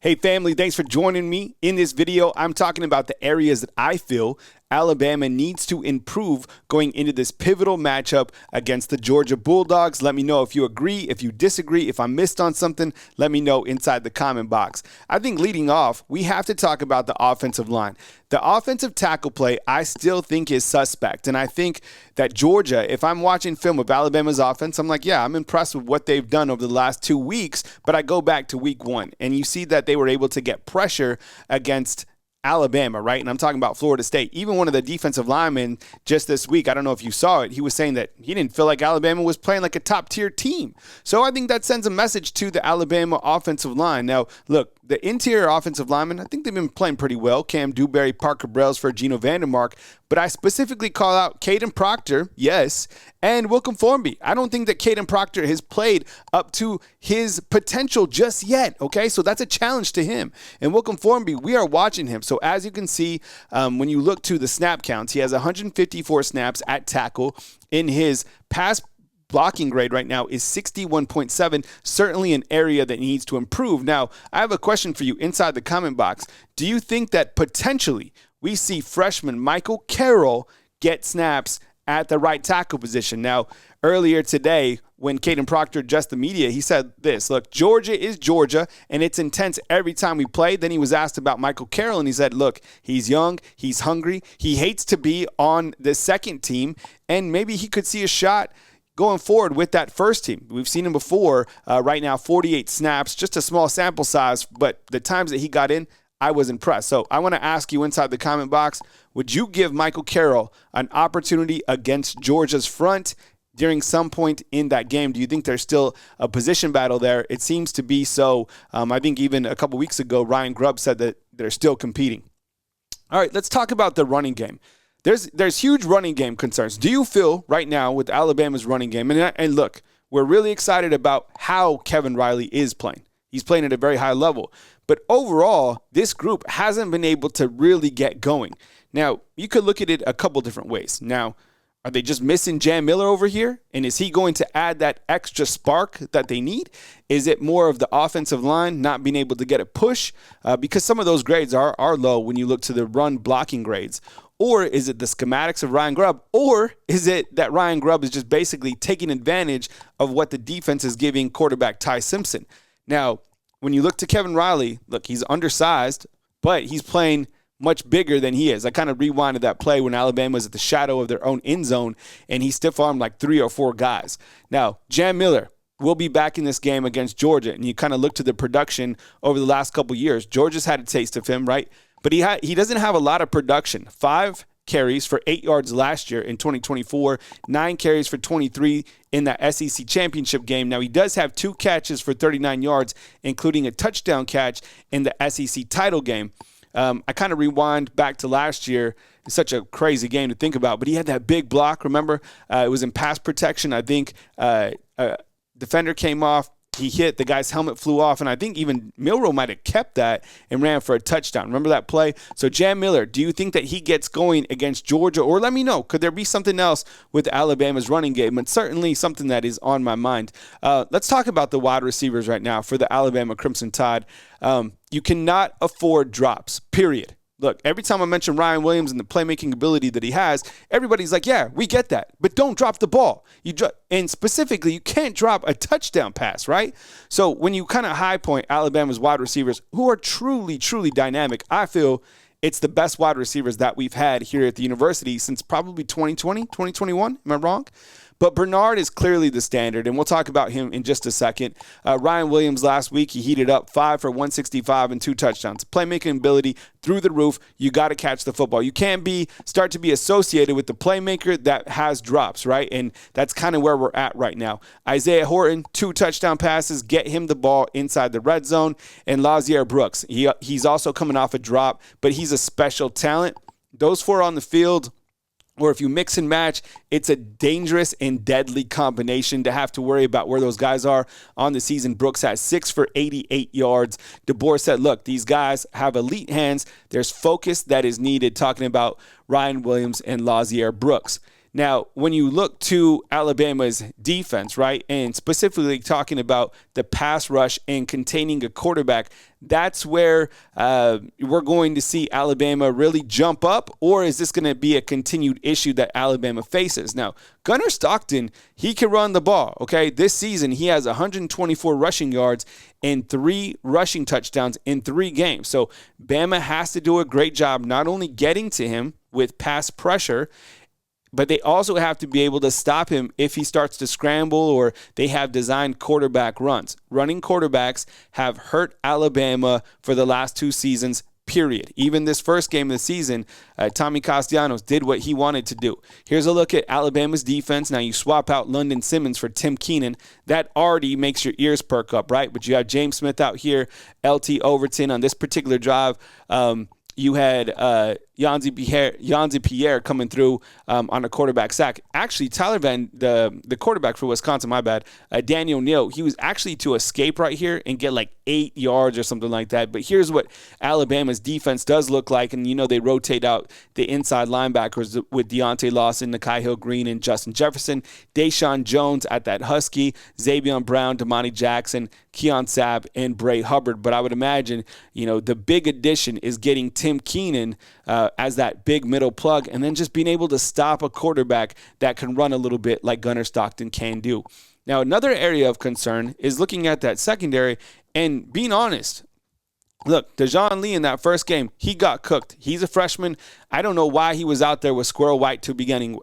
Hey family, thanks for joining me. In this video, I'm talking about the areas that I feel Alabama needs to improve going into this pivotal matchup against the Georgia Bulldogs. Let me know if you agree, if you disagree, if I missed on something, let me know inside the comment box. I think leading off, we have to talk about the offensive line. The offensive tackle play, I still think is suspect. And I think that Georgia, if I'm watching film of Alabama's offense, I'm like, yeah, I'm impressed with what they've done over the last 2 weeks. But I go back to week 1, and you see that they were able to get pressure against Alabama, right? And I'm talking about Florida State. Even one of the defensive linemen just this week, I don't know if you saw it, he was saying that he didn't feel like Alabama was playing like a top-tier team. So I think that sends a message to the Alabama offensive line. Now, look, the interior offensive linemen, I think they've been playing pretty well. Cam Dewberry, Parker Brailsford, Gino Vandermark. But I specifically call out Caden Proctor, yes, and Wilcom Formby. I don't think that Caden Proctor has played up to his potential just yet, okay? So that's a challenge to him. And Wilcom Formby, we are watching him. So as you can see, when you look to the snap counts, he has 154 snaps at tackle. In his pass blocking grade right now is 61.7, certainly an area that needs to improve. Now, I have a question for you inside the comment box. Do you think that potentially we see freshman Michael Carroll get snaps at the right tackle position? Now, earlier today, when Caden Proctor addressed the media, he said this, look, Georgia is Georgia, and it's intense every time we play. Then he was asked about Michael Carroll, and he said, look, he's young, he's hungry, he hates to be on the second team, and maybe he could see a shot going forward with that first team. We've seen him before. Right now, 48 snaps, just a small sample size, but the times that he got in, I was impressed. So I want to ask you inside the comment box, would you give Michael Carroll an opportunity against Georgia's front during some point in that game? Do you think there's still a position battle there? It seems to be so. I think even a couple weeks ago, Ryan Grubb said that they're still competing. All right, let's talk about the running game. There's huge running game concerns. Do you feel right now with Alabama's running game, and look, we're really excited about how Kevin Riley is playing. He's playing at a very high level. But overall, this group hasn't been able to really get going. Now, you could look at it a couple different ways. Now, are they just missing Jam Miller over here? And is he going to add that extra spark that they need? Is it more of the offensive line not being able to get a push? Because some of those grades are low when you look to the run blocking grades. Or is it the schematics of Ryan Grubb? Or is it that Ryan Grubb is just basically taking advantage of what the defense is giving quarterback Ty Simpson? Now, when you look to Kevin Riley, look, he's undersized, but he's playing much bigger than he is. I kind of rewinded that play when Alabama was at the shadow of their own end zone, and he stiff-armed like 3 or 4 guys. Now, Jam Miller will be back in this game against Georgia, and you kind of look to the production over the last couple years. Georgia's had a taste of him, right? But he doesn't have a lot of production. 5 carries for 8 yards last year in 2024, 9 carries for 23 in that SEC championship game. Now, he does have 2 catches for 39 yards, including a touchdown catch in the SEC title game. I kind of rewind back to last year. It's such a crazy game to think about, but he had that big block, remember? It was in pass protection. I think defender came off. He hit, the guy's helmet flew off, and I think even Milroe might have kept that and ran for a touchdown. Remember that play? So Jam Miller, do you think that he gets going against Georgia? Or let me know, could there be something else with Alabama's running game? But certainly something that is on my mind. Let's talk about the wide receivers right now for the Alabama Crimson Tide. You cannot afford drops, period. Look, every time I mention Ryan Williams and the playmaking ability that he has, everybody's like, yeah, we get that. But don't drop the ball. And specifically, you can't drop a touchdown pass, right? So when you kind of high point Alabama's wide receivers, who are truly, truly dynamic, I feel it's the best wide receivers that we've had here at the university since probably 2020, 2021. Am I wrong? But Bernard is clearly the standard, and we'll talk about him in just a second. Ryan Williams last week, he heated up 5 for 165 and 2 touchdowns. Playmaking ability through the roof. You got to catch the football. You can't start to be associated with the playmaker that has drops, right? And that's kind of where we're at right now. Isaiah Horton, 2 touchdown passes, get him the ball inside the red zone. And Lazier Brooks, he's also coming off a drop, but he's a special talent. Those 4 on the field, or if you mix and match, it's a dangerous and deadly combination to have to worry about where those guys are on the season. Brooks has 6 for 88 yards. DeBoer said, look, these guys have elite hands. There's focus that is needed, talking about Ryan Williams and Lazier Brooks. Now, when you look to Alabama's defense, right, and specifically talking about the pass rush and containing a quarterback, that's where we're going to see Alabama really jump up, or is this going to be a continued issue that Alabama faces? Now, Gunnar Stockton, he can run the ball, okay? This season, he has 124 rushing yards and 3 rushing touchdowns in 3 games. So Bama has to do a great job not only getting to him with pass pressure, but they also have to be able to stop him if he starts to scramble or they have designed quarterback runs. Running quarterbacks have hurt Alabama for the last 2 seasons, period. Even this first game of the season, Tommy Castellanos did what he wanted to do. Here's a look at Alabama's defense. Now you swap out London Simmons for Tim Keenan. That already makes your ears perk up, right? But you have James Smith out here, LT Overton on this particular drive. You had Yanzi Pierre coming through on a quarterback sack. Actually, the quarterback for Wisconsin, my bad, Daniel Neal, he was actually to escape right here and get like 8 yards or something like that. But here's what Alabama's defense does look like. And, they rotate out the inside linebackers with Deontay Lawson, Nakai Hill-Green, and Justin Jefferson. Deshaun Jones at that Husky, Xavier Brown, Damani Jackson, Keon Sabb, and Bray Hubbard. But I would imagine, the big addition is getting Tim Keenan as that big middle plug, and then just being able to stop a quarterback that can run a little bit like Gunnar Stockton can do. Now, another area of concern is looking at that secondary and being honest. Look, Dejon Lee in that first game, he got cooked. He's a freshman. I don't know why he was out there with Squirrel White to begin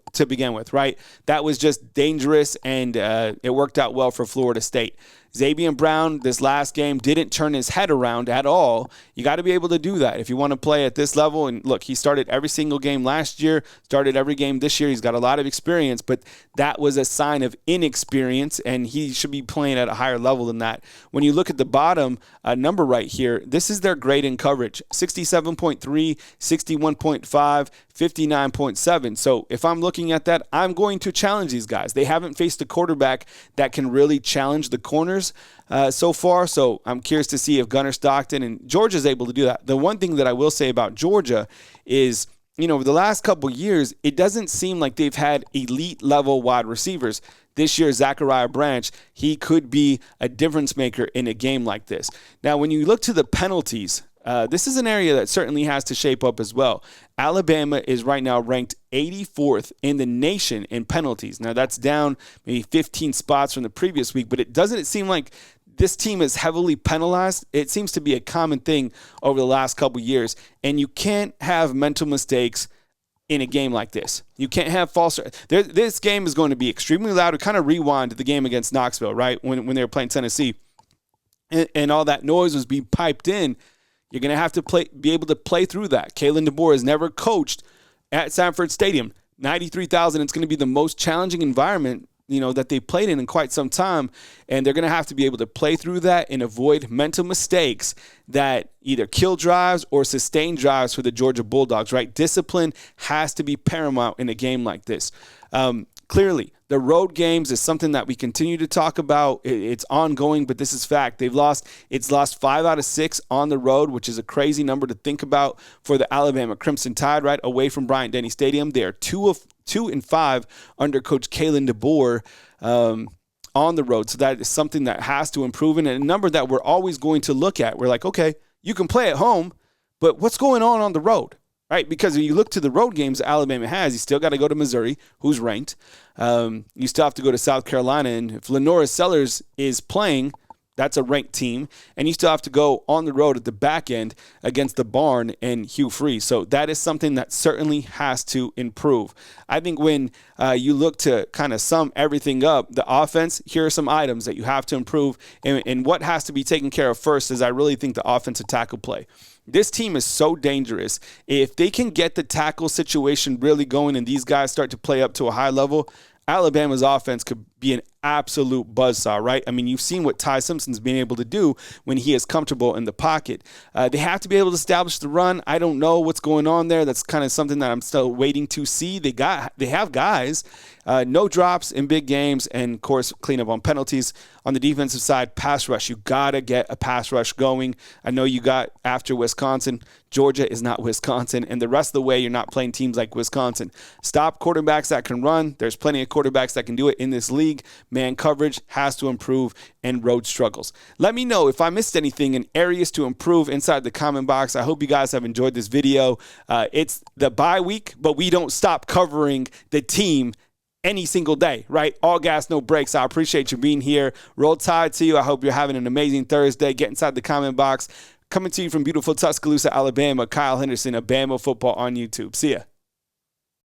with, right? That was just dangerous, and it worked out well for Florida State. Xavier Brown, this last game, didn't turn his head around at all. You got to be able to do that if you want to play at this level. And look, he started every single game last year, started every game this year. He's got a lot of experience, but that was a sign of inexperience, and he should be playing at a higher level than that. When you look at the bottom number right here, this is their grade in coverage, 67.3, 61.5, 59.7. So if I'm looking at that, I'm going to challenge these guys. They haven't faced a quarterback that can really challenge the corners so far. So I'm curious to see if Gunnar Stockton and Georgia's able to do that. The one thing that I will say about Georgia is, over the last couple years, it doesn't seem like they've had elite level wide receivers. This year, Zachariah Branch, he could be a difference maker in a game like this. Now, when you look to the penalties, this is an area that certainly has to shape up as well. Alabama is right now ranked 84th in the nation in penalties. Now, that's down maybe 15 spots from the previous week, but it doesn't seem like this team is heavily penalized. It seems to be a common thing over the last couple years, and you can't have mental mistakes in a game like this. You can't have false. This game is going to be extremely loud. To kind of rewind to the game against Knoxville, right, when they were playing Tennessee, and all that noise was being piped in. You're going to have to be able to play through that. Kalen DeBoer has never coached at Sanford Stadium. 93,000, it's going to be the most challenging environment, that they played in quite some time. And they're going to have to be able to play through that and avoid mental mistakes that either kill drives or sustain drives for the Georgia Bulldogs, right? Discipline has to be paramount in a game like this. Clearly, the road games is something that we continue to talk about. It's ongoing, but this is fact. It's lost 5 out of 6 on the road, which is a crazy number to think about for the Alabama Crimson Tide, right? Away from Bryant-Denny Stadium. They are 2-5 under Coach Kalen DeBoer on the road. So that is something that has to improve, and a number that we're always going to look at. We're like, okay, you can play at home, but what's going on the road? Right, because when you look to the road games Alabama has, you still got to go to Missouri, who's ranked. You still have to go to South Carolina, and if Lenora Sellers is playing, that's a ranked team. And you still have to go on the road at the back end against the Barn and Hugh Freeze. So that is something that certainly has to improve. I think when you look to kind of sum everything up, the offense, here are some items that you have to improve. And what has to be taken care of first is I really think the offensive tackle play. This team is so dangerous. If they can get the tackle situation really going and these guys start to play up to a high level, Alabama's offense could be an absolute buzzsaw, right? I mean, you've seen what Ty Simpson's been able to do when he is comfortable in the pocket. They have to be able to establish the run. I don't know what's going on there. That's kind of something that I'm still waiting to see. They have guys, no drops in big games, and of course, clean up on penalties. On the defensive side, pass rush. You gotta get a pass rush going. I know you got after Wisconsin. Georgia is not Wisconsin, and the rest of the way, you're not playing teams like Wisconsin. Stop quarterbacks that can run. There's plenty of quarterbacks that can do it in this league. Man coverage has to improve, and road struggles. Let me know if I missed anything in areas to improve inside the comment box. I hope you guys have enjoyed this video. It's the bye week, but we don't stop covering the team any single day, right? All gas, no brakes. I appreciate you being here. Roll Tide to you. I hope you're having an amazing Thursday. Get inside the comment box. Coming to you from beautiful Tuscaloosa, Alabama, Kyle Henderson of Bama Football on YouTube. See ya.